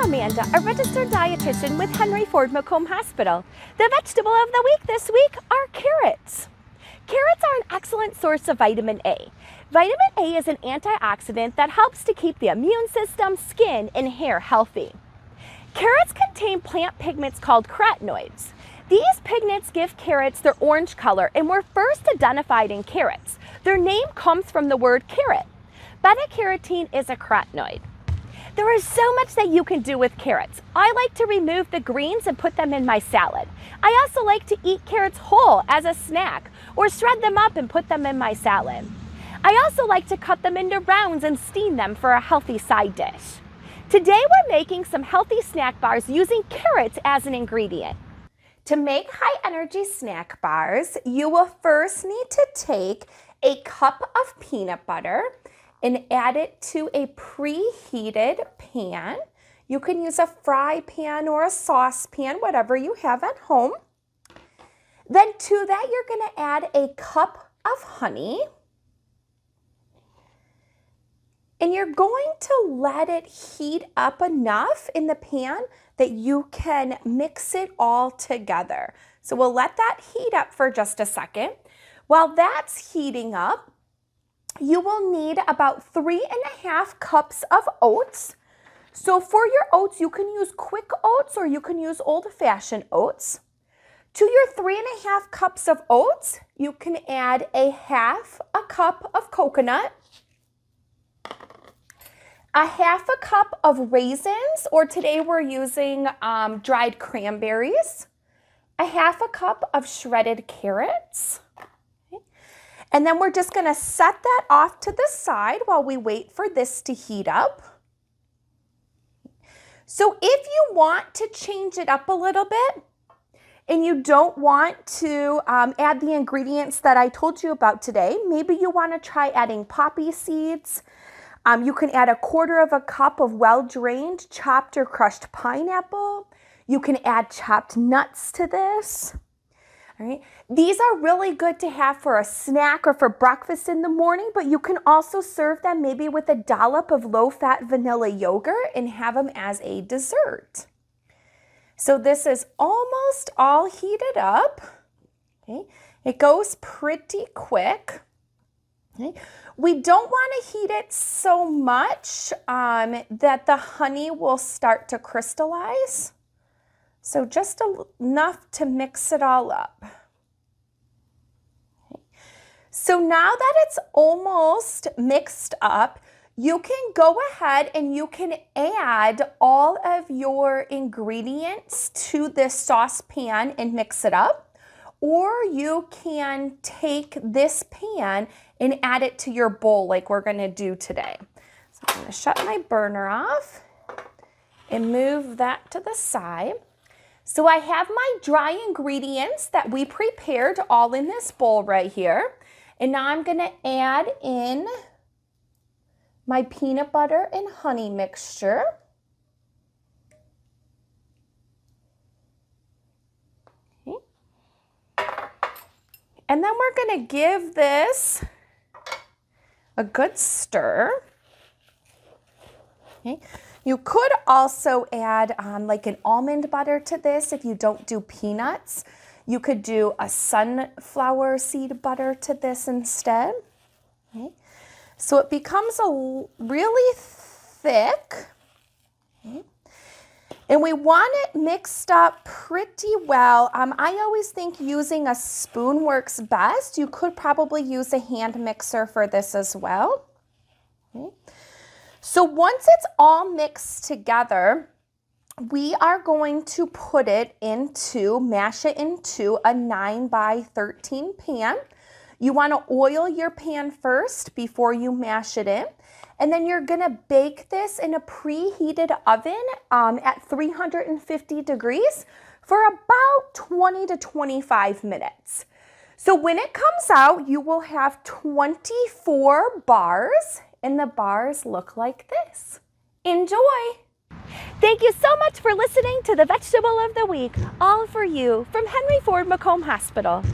Amanda, a registered dietitian with Henry Ford Macomb Hospital. The vegetable of the week this week are carrots. Carrots are an excellent source of vitamin A. Vitamin A is an antioxidant that helps to keep the immune system, skin, and hair healthy. Carrots contain plant pigments called carotenoids. These pigments give carrots their orange color and were first identified in carrots. Their name comes from the word carrot. Beta-carotene is a carotenoid. There is so much that you can do with carrots. I like to remove the greens and put them in my salad. I also like to eat carrots whole as a snack or shred them up and put them in my salad. I also like to cut them into rounds and steam them for a healthy side dish. Today we're making some healthy snack bars using carrots as an ingredient. To make high energy snack bars, you will first need to take a cup of peanut butter and add it to a preheated pan. You can use a fry pan or a saucepan, whatever you have at home. Then to that, you're going to add a cup of honey. And you're going to let it heat up enough in the pan that you can mix it all together. So we'll let that heat up for just a second. While that's heating up, you will need about 3.5 cups of oats. So for your oats, you can use quick oats or you can use old-fashioned oats. To your 3.5 cups of oats, you can add a 1/2 cup of coconut, a 1/2 cup of raisins, or today we're using dried cranberries, a 1/2 cup of shredded carrots. And then we're just going to set that off to the side while we wait for this to heat up. So if you want to change it up a little bit and you don't want to add the ingredients that I told you about today, maybe you want to try adding poppy seeds. You can add 1/4 cup of well-drained chopped or crushed pineapple. You can add chopped nuts to this. All right. These are really good to have for a snack or for breakfast in the morning, but you can also serve them maybe with a dollop of low-fat vanilla yogurt and have them as a dessert. So this is almost all heated up. Okay. It goes pretty quick. Okay. We don't want to heat it so much that the honey will start to crystallize. So just enough to mix it all up. Okay. So now that it's almost mixed up, you can go ahead and you can add all of your ingredients to this saucepan and mix it up. Or you can take this pan and add it to your bowl like we're going to do today. So I'm going to shut my burner off and move that to the side. So I have my dry ingredients that we prepared all in this bowl right here. And now I'm going to add in my peanut butter and honey mixture. Okay. And then we're going to give this a good stir. Okay. You could also add like an almond butter to this if you don't do peanuts. You could do a sunflower seed butter to this instead. Okay. So it becomes really thick. Okay. And we want it mixed up pretty well. I always think using a spoon works best. You could probably use a hand mixer for this as well. Okay. So once it's all mixed together, we are going to mash it into a 9x13 pan. You want to oil your pan first before you mash it in. And then you're going to bake this in a preheated oven at 350 degrees for about 20 to 25 minutes. So when it comes out, you will have 24 bars. And the bars look like this. Enjoy! Thank you so much for listening to the Vegetable of the Week, all for you from Henry Ford Macomb Hospital.